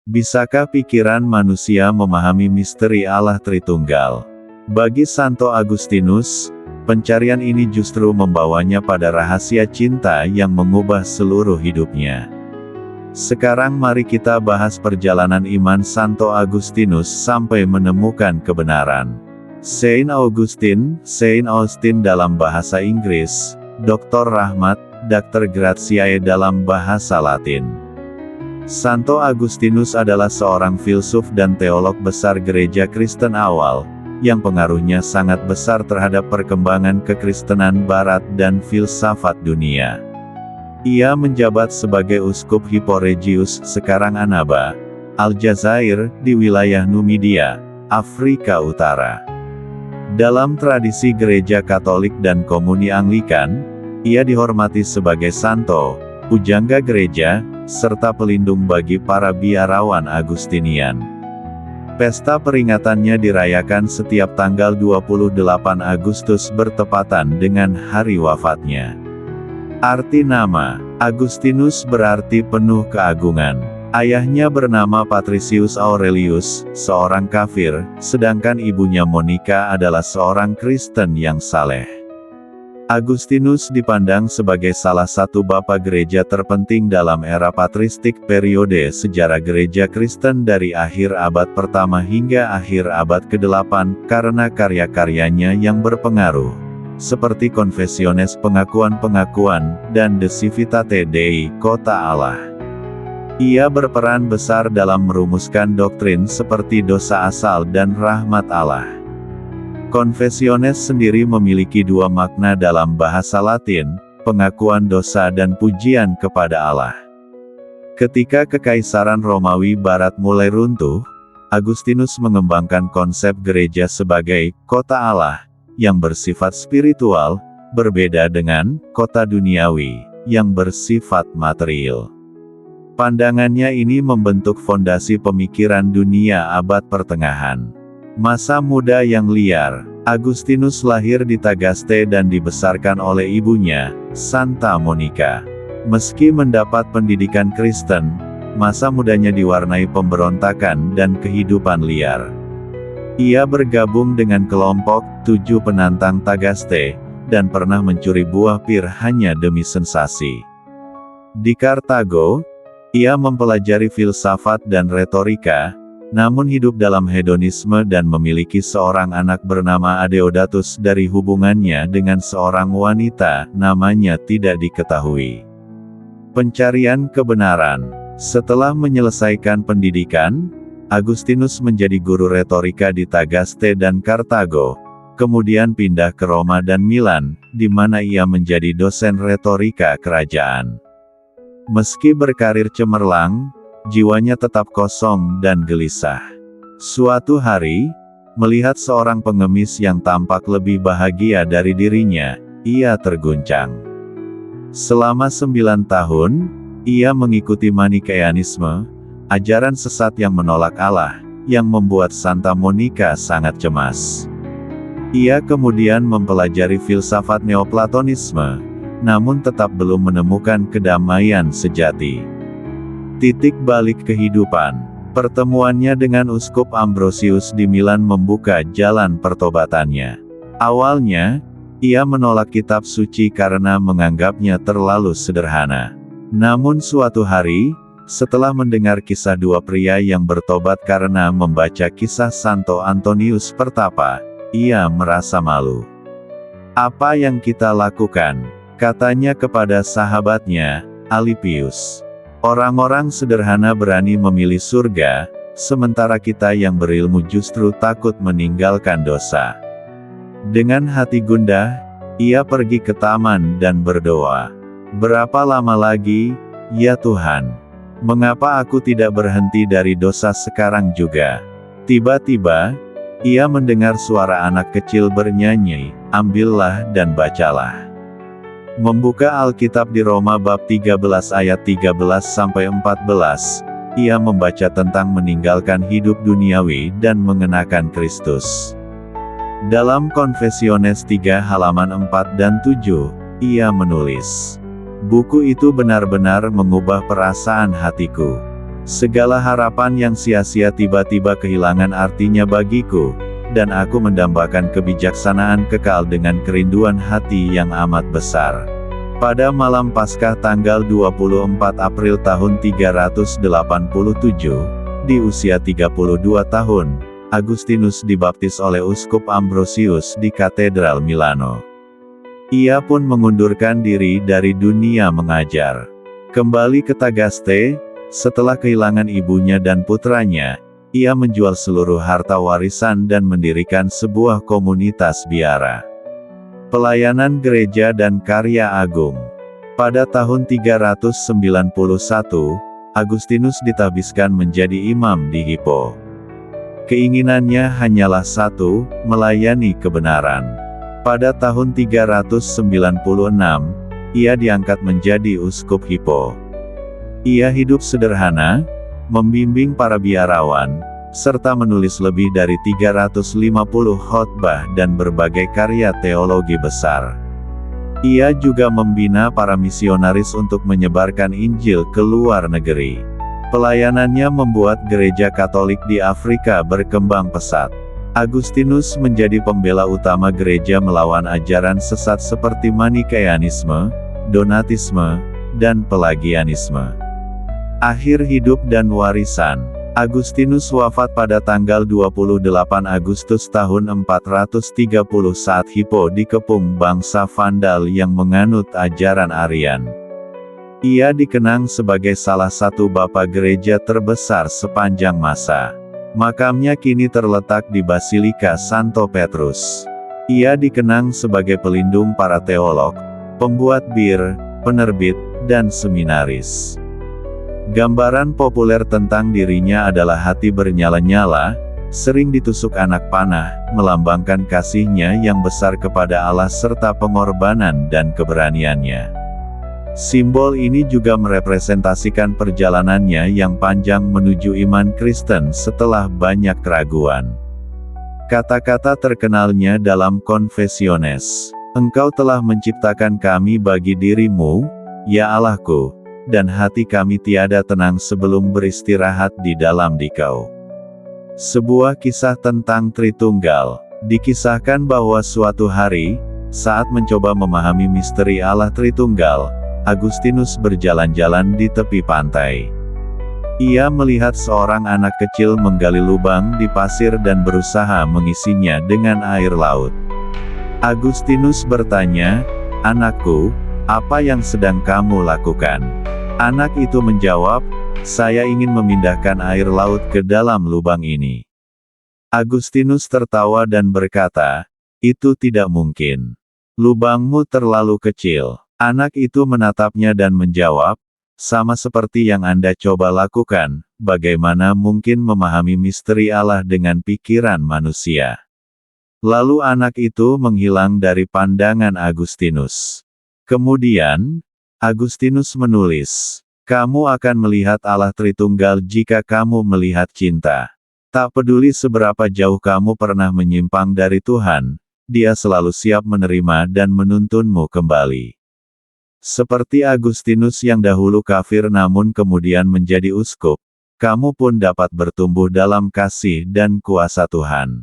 Bisakah pikiran manusia memahami misteri Allah Tritunggal? Bagi Santo Agustinus, pencarian ini justru membawanya pada rahasia cinta yang mengubah seluruh hidupnya. Sekarang mari kita bahas perjalanan iman Santo Agustinus sampai menemukan kebenaran. Saint Austin dalam bahasa Inggris, Dr. Rahmat, Dr. Gratiae dalam bahasa Latin. Santo Agustinus adalah seorang filsuf dan teolog besar gereja Kristen awal, yang pengaruhnya sangat besar terhadap perkembangan kekristenan Barat dan filsafat dunia. Ia menjabat sebagai uskup Hipporegius sekarang Annaba, Aljazair, di wilayah Numidia, Afrika Utara. Dalam tradisi gereja Katolik dan Komuni Anglikan, ia dihormati sebagai santo, pujangga gereja, serta pelindung bagi para biarawan Agustinian. Pesta peringatannya dirayakan setiap tanggal 28 Agustus bertepatan dengan hari wafatnya. Arti nama, Agustinus berarti penuh keagungan. Ayahnya bernama Patricius Aurelius, seorang kafir, sedangkan ibunya Monica adalah seorang Kristen yang saleh. Agustinus dipandang sebagai salah satu bapa gereja terpenting dalam era patristik periode sejarah gereja Kristen dari akhir abad pertama hingga akhir abad ke-8 karena karya-karyanya yang berpengaruh, seperti Confessiones Pengakuan-Pengakuan, dan De Civitate Dei, Kota Allah. Ia berperan besar dalam merumuskan doktrin seperti dosa asal dan rahmat Allah. Confessiones sendiri memiliki dua makna dalam bahasa Latin, pengakuan dosa dan pujian kepada Allah. Ketika Kekaisaran Romawi Barat mulai runtuh, Agustinus mengembangkan konsep gereja sebagai kota Allah, yang bersifat spiritual, berbeda dengan kota duniawi, yang bersifat material. Pandangannya ini membentuk fondasi pemikiran dunia abad pertengahan. Masa muda yang liar, Agustinus lahir di Tagaste dan dibesarkan oleh ibunya, Santa Monica. Meski mendapat pendidikan Kristen, masa mudanya diwarnai pemberontakan dan kehidupan liar. Ia bergabung dengan kelompok 7 penantang Tagaste, dan pernah mencuri buah pir hanya demi sensasi. Di Kartago, ia mempelajari filsafat dan retorika, namun hidup dalam hedonisme dan memiliki seorang anak bernama Adeodatus dari hubungannya dengan seorang wanita, namanya tidak diketahui. Pencarian kebenaran. Setelah menyelesaikan pendidikan, Agustinus menjadi guru retorika di Tagaste dan Kartago, kemudian pindah ke Roma dan Milan, di mana ia menjadi dosen retorika kerajaan. Meski berkarir cemerlang, jiwanya tetap kosong dan gelisah. Suatu hari, melihat seorang pengemis yang tampak lebih bahagia dari dirinya, ia terguncang. Selama 9 tahun, ia mengikuti Manikeanisme, ajaran sesat yang menolak Allah, yang membuat Santa Monica sangat cemas. Ia kemudian mempelajari filsafat Neoplatonisme, namun tetap belum menemukan kedamaian sejati. Titik balik kehidupan. Pertemuannya dengan Uskup Ambrosius di Milan membuka jalan pertobatannya. Awalnya, ia menolak kitab suci karena menganggapnya terlalu sederhana. Namun suatu hari, setelah mendengar kisah dua pria yang bertobat karena membaca kisah Santo Antonius Pertapa, ia merasa malu. "Apa yang kita lakukan?" katanya kepada sahabatnya, Alipius. "Orang-orang sederhana berani memilih surga, sementara kita yang berilmu justru takut meninggalkan dosa." Dengan hati gundah, ia pergi ke taman dan berdoa. "Berapa lama lagi, ya Tuhan? Mengapa aku tidak berhenti dari dosa sekarang juga?" Tiba-tiba, ia mendengar suara anak kecil bernyanyi, "Ambillah dan bacalah." Membuka Alkitab di Roma bab 13 ayat 13-14, ia membaca tentang meninggalkan hidup duniawi dan mengenakan Kristus. Dalam Confessiones 3 halaman 4 dan 7, ia menulis, "Buku itu benar-benar mengubah perasaan hatiku. Segala harapan yang sia-sia tiba-tiba kehilangan artinya bagiku, dan aku mendambakan kebijaksanaan kekal dengan kerinduan hati yang amat besar. Pada malam Paskah tanggal 24 April tahun 387, di usia 32 tahun, Agustinus dibaptis oleh Uskup Ambrosius di Katedral Milano. Ia pun mengundurkan diri dari dunia mengajar. Kembali ke Tagaste, setelah kehilangan ibunya dan putranya, ia menjual seluruh harta warisan dan mendirikan sebuah komunitas biara. Pelayanan gereja dan karya agung. Pada tahun 391, Agustinus ditabiskan menjadi imam di Hippo. Keinginannya hanyalah satu, melayani kebenaran. Pada tahun 396, ia diangkat menjadi uskup Hippo. Ia hidup sederhana, membimbing para biarawan, serta menulis lebih dari 350 khotbah dan berbagai karya teologi besar. Ia juga membina para misionaris untuk menyebarkan Injil ke luar negeri. Pelayanannya membuat gereja Katolik di Afrika berkembang pesat. Agustinus menjadi pembela utama gereja melawan ajaran sesat seperti Manikeanisme, Donatisme, dan Pelagianisme. Akhir hidup dan warisan. Agustinus wafat pada tanggal 28 Agustus tahun 430 saat Hippo dikepung bangsa Vandal yang menganut ajaran Arian. Ia dikenang sebagai salah satu bapa gereja terbesar sepanjang masa. Makamnya kini terletak di Basilika Santo Petrus. Ia dikenang sebagai pelindung para teolog, pembuat bir, penerbit, dan seminaris. Gambaran populer tentang dirinya adalah hati bernyala-nyala, sering ditusuk anak panah, melambangkan kasihnya yang besar kepada Allah serta pengorbanan dan keberaniannya. Simbol ini juga merepresentasikan perjalanannya yang panjang menuju iman Kristen setelah banyak keraguan. Kata-kata terkenalnya dalam Confessiones, "Engkau telah menciptakan kami bagi dirimu, ya Allahku, dan hati kami tiada tenang sebelum beristirahat di dalam Dikau." Sebuah kisah tentang Tritunggal, dikisahkan bahwa suatu hari, saat mencoba memahami misteri Allah Tritunggal, Agustinus berjalan-jalan di tepi pantai. Ia melihat seorang anak kecil menggali lubang di pasir dan berusaha mengisinya dengan air laut. Agustinus bertanya, "Anakku, apa yang sedang kamu lakukan?" Anak itu menjawab, "Saya ingin memindahkan air laut ke dalam lubang ini." Agustinus tertawa dan berkata, "Itu tidak mungkin. Lubangmu terlalu kecil." Anak itu menatapnya dan menjawab, "Sama seperti yang Anda coba lakukan, bagaimana mungkin memahami misteri Allah dengan pikiran manusia?" Lalu anak itu menghilang dari pandangan Agustinus. Kemudian, Agustinus menulis, "Kamu akan melihat Allah Tritunggal jika kamu melihat cinta. Tak peduli seberapa jauh kamu pernah menyimpang dari Tuhan, Dia selalu siap menerima dan menuntunmu kembali." Seperti Agustinus yang dahulu kafir namun kemudian menjadi uskup, kamu pun dapat bertumbuh dalam kasih dan kuasa Tuhan.